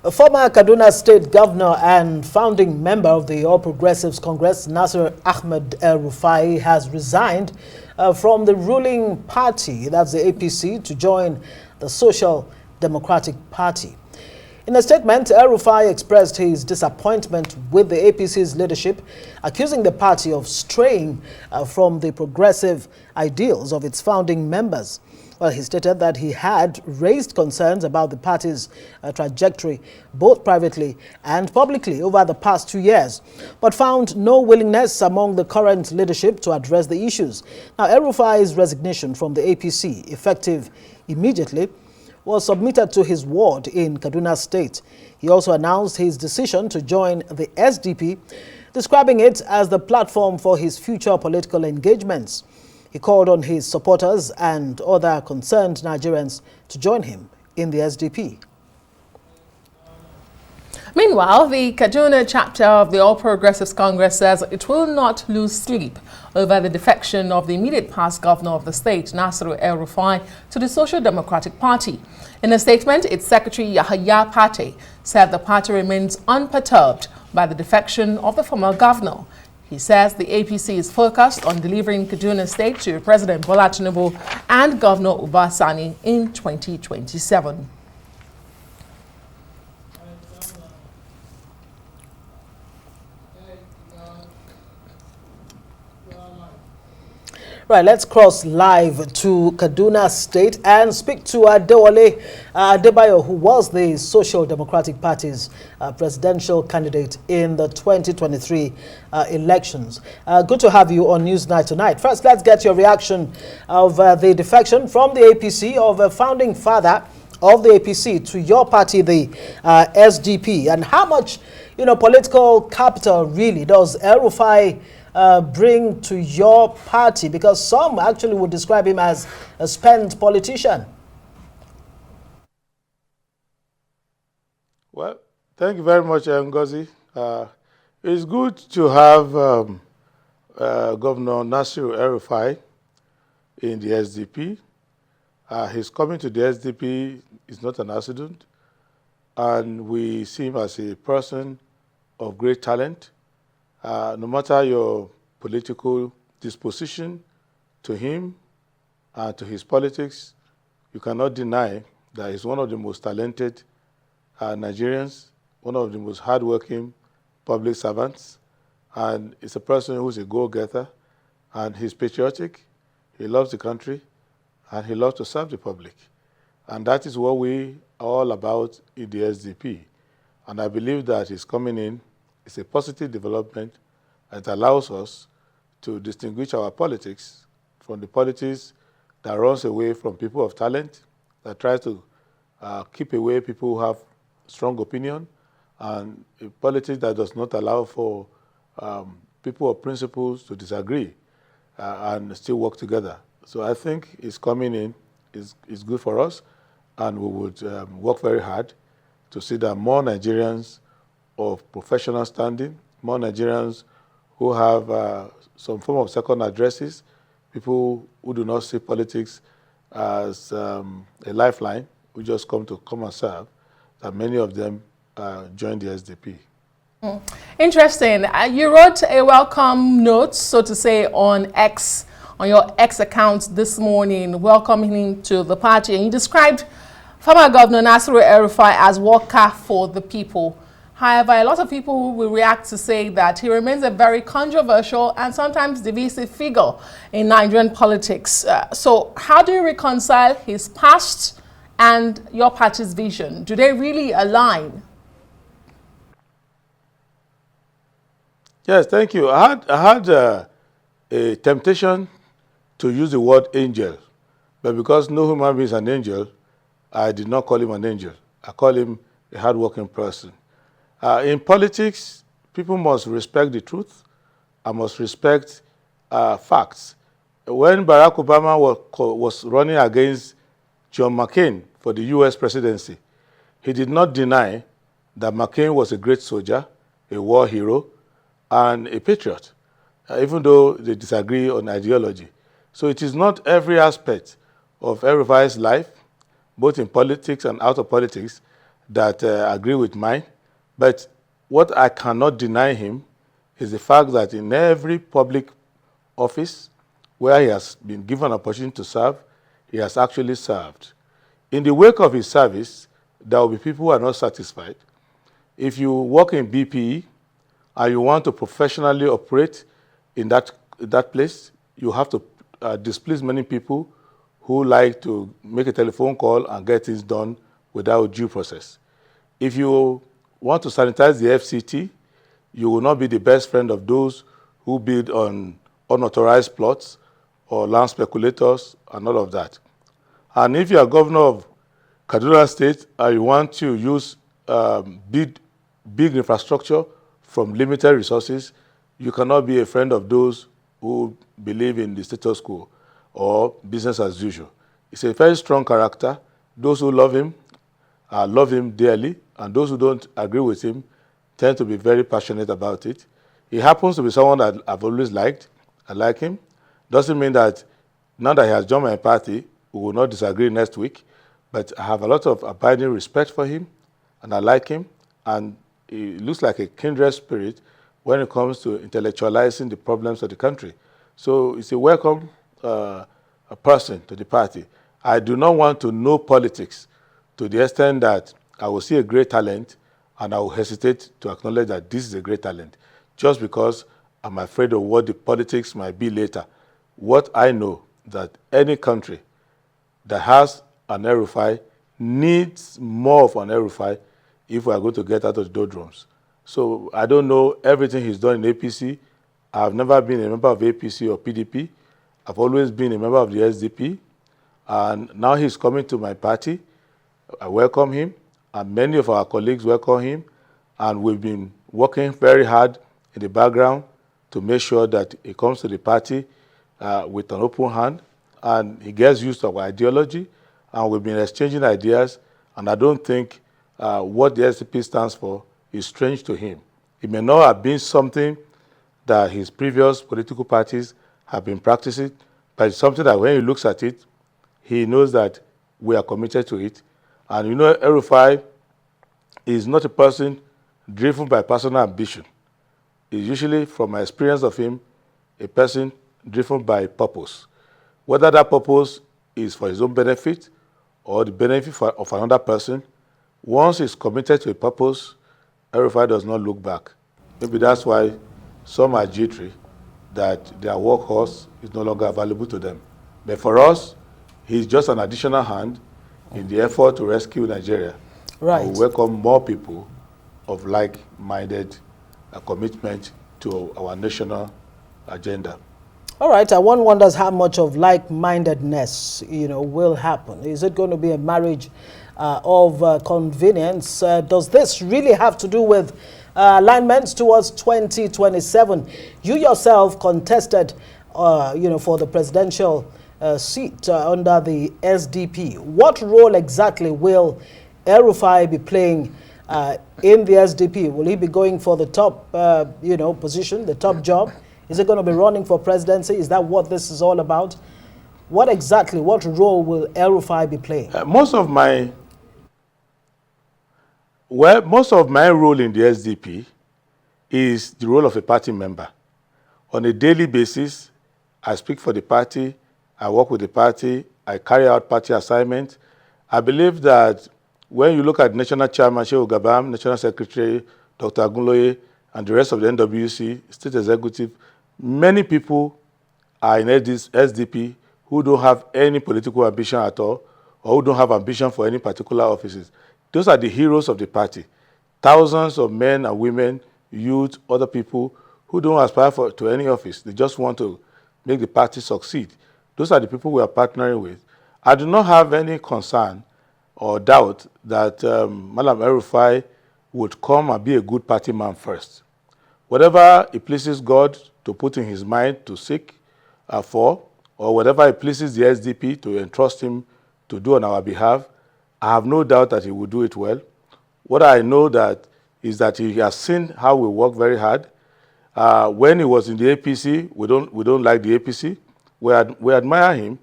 A former Kaduna State Governor and founding member of the All Progressives Congress, Nasir Ahmed El-Rufai, has resigned from the ruling party, that's the APC, to join the Social Democratic Party. In a statement, El-Rufai expressed his disappointment with the APC's leadership, accusing the party of straying from the progressive ideals of its founding members. Well, he stated that he had raised concerns about the party's trajectory, both privately and publicly, over the past 2 years, but found no willingness among the current leadership to address the issues. Now, El-Rufai's resignation from the APC, effective immediately, was submitted to his ward in Kaduna State. He also announced his decision to join the SDP, describing it as the platform for his future political engagements. He called on his supporters and other concerned Nigerians to join him in the SDP. Meanwhile, the Kaduna chapter of the All Progressives Congress says it will not lose sleep over the defection of the immediate past governor of the state, Nasir El-Rufai, to the Social Democratic Party. In a statement, its secretary, Yahaya Pate, said the party remains unperturbed by the defection of the former governor. He says the APC is focused on delivering Kaduna State to President Bola Tinubu and Governor Uba Sani in 2027. Right, let's cross live to Kaduna State and speak to Adewole Adebayo, who was the Social Democratic Party's presidential candidate in the 2023 elections. Good to have you on Newsnight tonight. First, let's get your reaction of the defection from the APC of a founding father of the APC to your party, the SDP, and how much, political capital really does El-Rufai bring to your party, because some actually would describe him as a spent politician. Well, thank you very much, Ngozi. It's good to have Governor Nasir El-Rufai in the SDP. His coming to the SDP is not an accident, and we see him as a person of great talent. No matter your political disposition to him and to his politics, you cannot deny that he's one of the most talented Nigerians, one of the most hardworking public servants, and he's a person who's a go-getter, and he's patriotic, he loves the country, and he loves to serve the public. And that is what we are all about in the SDP. And I believe that his coming in is a positive development that allows us to distinguish our politics from the politics that runs away from people of talent, that tries to keep away people who have strong opinion, and a politics that does not allow for people of principles to disagree and still work together. So I think his coming in is good for us, and we would work very hard to see that more Nigerians of professional standing, more Nigerians who have some form of second addresses, people who do not see politics as a lifeline, who just come and serve, that many of them join the SDP. Interesting. You wrote a welcome note, so to say, on X, on your X account this morning, welcoming him to the party, and you described former Governor Nasir El-Rufai as worker for the people. However, a lot of people will react to say that he remains a very controversial and sometimes divisive figure in Nigerian politics. So how do you reconcile his past and your party's vision? Do they really align? Yes, thank you. I had a temptation to use the word angel, but because no human being is an angel, I did not call him an angel. I call him a hardworking person. In politics, people must respect the truth and must respect facts. When Barack Obama was running against John McCain for the US presidency, he did not deny that McCain was a great soldier, a war hero, and a patriot, even though they disagree on ideology. So it is not every aspect of El-Rufai's life, both in politics and out of politics, that agree with mine. But what I cannot deny him is the fact that in every public office where he has been given an opportunity to serve, he has actually served. In the wake of his service, there will be people who are not satisfied. If you work in BPE and you want to professionally operate in that place, you have to displease many people who like to make a telephone call and get things done without due process. If you want to sanitize the FCT, you will not be the best friend of those who build on unauthorized plots or land speculators and all of that. And if you are governor of Kaduna State and you want to use big infrastructure from limited resources, you cannot be a friend of those who believe in the status quo or business as usual. It's a very strong character. Those who love him dearly, and those who don't agree with him tend to be very passionate about it. He happens to be someone that I've always liked. I like him. Doesn't mean that now that he has joined my party, we will not disagree next week. But I have a lot of abiding respect for him, and I like him. And he looks like a kindred spirit when it comes to intellectualizing the problems of the country. So it's a welcome person to the party. I do not want to know politics to the extent that I will see a great talent and I will hesitate to acknowledge that this is a great talent just because I'm afraid of what the politics might be later. What I know that any country that has an El-Rufai needs more of an El-Rufai if we are going to get out of the doldrums. So I don't know everything he's done in APC. I've never been a member of APC or PDP. I've always been a member of the SDP. And now he's coming to my party. I welcome him, and many of our colleagues welcome him. And we've been working very hard in the background to make sure that he comes to the party with an open hand, and he gets used to our ideology, and we've been exchanging ideas, and I don't think what the SDP stands for is strange to him. It may not have been something that his previous political parties have been practicing, but it's something that when he looks at it, he knows that we are committed to it. And you know, El-Rufai is not a person driven by personal ambition. He's usually, from my experience of him, a person driven by purpose. Whether that purpose is for his own benefit or the benefit of another person, once he's committed to a purpose, El-Rufai does not look back. Maybe that's why some are jittery that their workhorse is no longer available to them. But for us, he's just an additional hand in the effort to rescue Nigeria. Right. We welcome more people of like-minded commitment to our national agenda. All right, one wonders how much of like-mindedness, will happen. Is it going to be a marriage of convenience? Does this really have to do with alignments towards 2027? You yourself contested, for the presidential seat under the SDP. What role exactly will El-Rufai be playing in the SDP? Will he be going for the top, position, the top job? Is it going to be running for presidency? Is that what this is all about? What role will El-Rufai be playing? Most of my role in the SDP is the role of a party member. On a daily basis, I speak for the party, I work with the party, I carry out party assignments. I believe that when you look at National Chairman Shehu Gabam, National Secretary Dr. Agunloye, and the rest of the NWC, State Executive, many people are in this SDP who don't have any political ambition at all, or who don't have ambition for any particular offices. Those are the heroes of the party. Thousands of men and women, youth, other people who don't aspire to any office. They just want to make the party succeed. Those are the people we are partnering with. I do not have any concern or doubt that Madam El-Rufai would come and be a good party man first. Whatever it pleases God to put in his mind to seek for, or whatever it pleases the SDP to entrust him to do on our behalf, I have no doubt that he will do it well. What I know is that he has seen how we work very hard. When he was in the APC, we don't like the APC. We admire him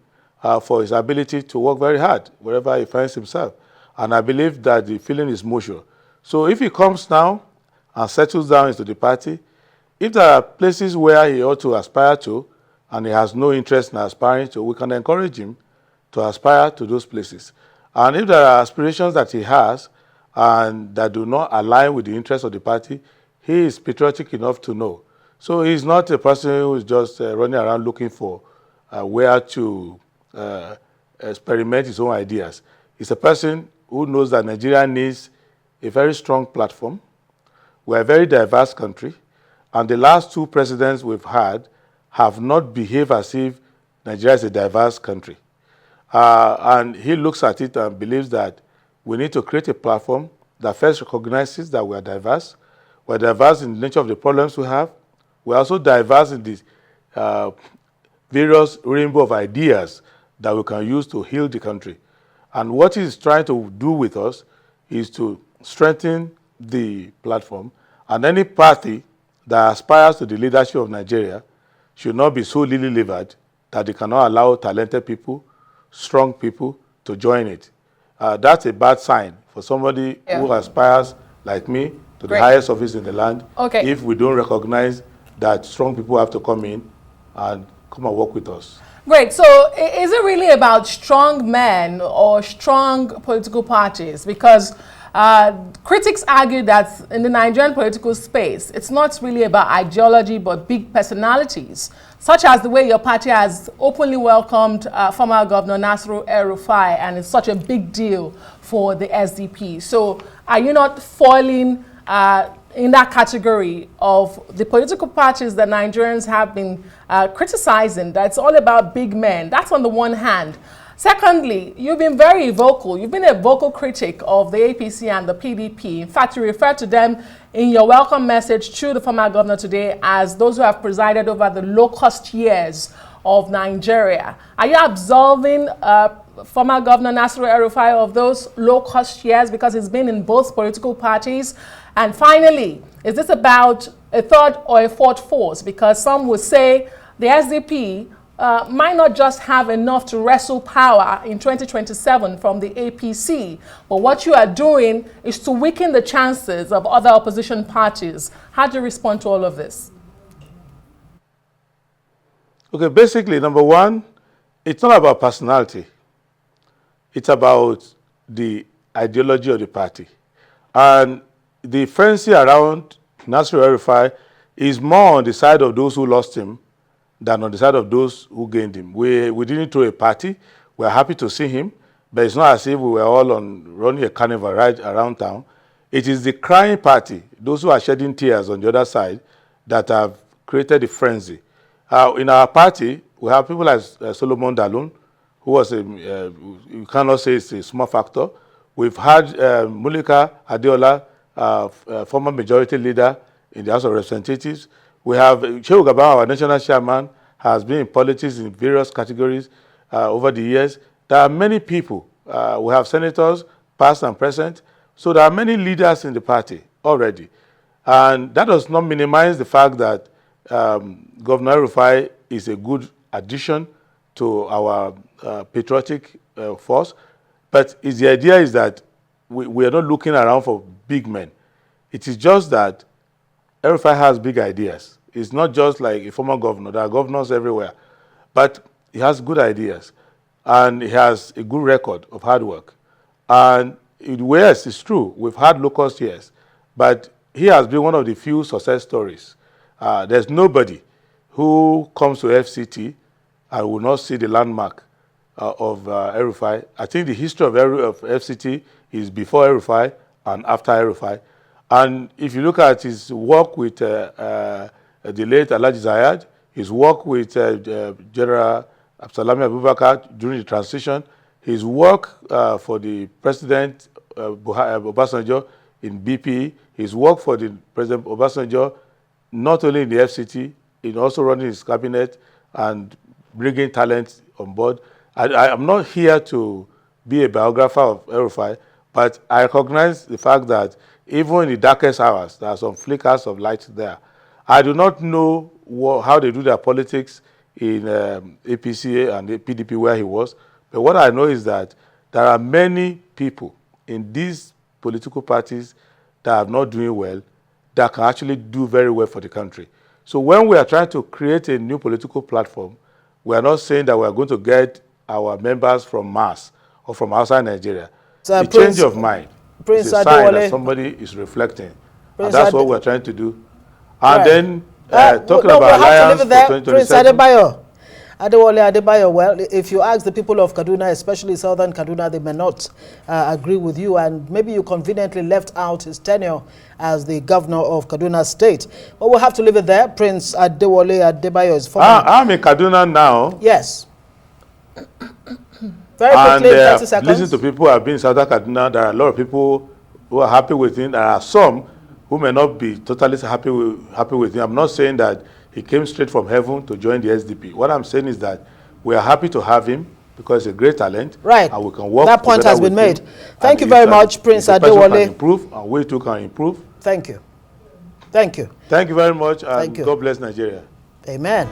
for his ability to work very hard wherever he finds himself. And I believe that the feeling is mutual. So if he comes now and settles down into the party, if there are places where he ought to aspire to and he has no interest in aspiring to, we can encourage him to aspire to those places. And if there are aspirations that he has and that do not align with the interests of the party, he is patriotic enough to know. So he's not a person who is just running around looking for where to experiment his own ideas. He's a person who knows that Nigeria needs a very strong platform. We're a very diverse country, and the last two presidents we've had have not behaved as if Nigeria is a diverse country. And he looks at it and believes that we need to create a platform that first recognizes that we are diverse. We're diverse in the nature of the problems we have. We're also diverse in the various rainbow of ideas that we can use to heal the country. And what he's trying to do with us is to strengthen the platform, and any party that aspires to the leadership of Nigeria should not be so lily-livered that they cannot allow talented people, strong people to join it. That's a bad sign for somebody who aspires, like me, to the highest office in the land, if we don't recognize that strong people have to come in and come and work with us. Great. So is it really about strong men or strong political parties? Because critics argue that in the Nigerian political space, it's not really about ideology, but big personalities, such as the way your party has openly welcomed former Governor El-Rufai, and it's such a big deal for the SDP. So are you not falling in that category of the political parties that Nigerians have been criticizing, that's all about big men? That's on the one hand. Secondly, you've been very vocal. You've been a vocal critic of the APC and the PDP. In fact, you refer to them in your welcome message to the former governor today as those who have presided over the low-cost years of Nigeria. Are you absolving former Governor El-Rufai of those low-cost years because he's been in both political parties? And finally, is this about a third or a fourth force? Because some would say the SDP might not just have enough to wrestle power in 2027 from the APC, but what you are doing is to weaken the chances of other opposition parties. How do you respond to all of this? Okay, basically, number one, it's not about personality. It's about the ideology of the party. And the frenzy around El-Rufai is more on the side of those who lost him than on the side of those who gained him. We didn't throw a party. We're happy to see him, but it's not as if we were all running a carnival right around town. It is the crying party, those who are shedding tears on the other side, that have created the frenzy. In our party, we have people like Solomon Dalun, who was you cannot say it's a small factor. We've had Mulika Adewole, former majority leader in the House of Representatives. We have Shehu Gabon, our national chairman, has been in politics in various categories over the years. There are many people. We have senators, past and present. So there are many leaders in the party already. And that does not minimize the fact that Governor El-Rufai is a good addition to our patriotic force. But the idea is that we are not looking around for big men. It is just that El-Rufai has big ideas. It's not just like a former governor. There are governors everywhere. But he has good ideas. And he has a good record of hard work. And yes, it's true. We've had low-cost years. But he has been one of the few success stories. There's nobody who comes to FCT and will not see the landmark of El-Rufai. I think the history of FCT is before El-Rufai and after El-Rufai. And if you look at his work with the late Alhaji Zayed, his work with General Absalami Abubakar during the transition, his work for the President Obasanjo in BP, his work for the President Obasanjo, not only in the FCT, in also running his cabinet and bringing talent on board. I'm not here to be a biographer of El-Rufai, but I recognize the fact that even in the darkest hours, there are some flickers of light there. I do not know how they do their politics in APC and the PDP where he was, but what I know is that there are many people in these political parties that are not doing well that can actually do very well for the country. So when we are trying to create a new political platform, we are not saying that we are going to get our members from Mars or from outside Nigeria. So the change of mind is a sign that somebody is reflecting. And that's what we're trying to do. And then talking about alliance for 2027. Prince Adebayo, well, if you ask the people of Kaduna, especially southern Kaduna, they may not agree with you, and maybe you conveniently left out his tenure as the governor of Kaduna State. But we'll have to leave it there. Prince Adebayo is former... I'm in Kaduna now. Yes. Very quickly, 30 seconds. Listen to people who have been in southern Kaduna. There are a lot of people who are happy with him. There are some who may not be totally happy with him. I'm not saying that he came straight from heaven to join the SDP. What I'm saying is that we are happy to have him because he's a great talent. Right. And we can work. That point has been made. Thank you very much, Prince Adewole. Can improve, and we too can improve. Thank you. Thank you. Thank you very much, and Thank you. God bless Nigeria. Amen.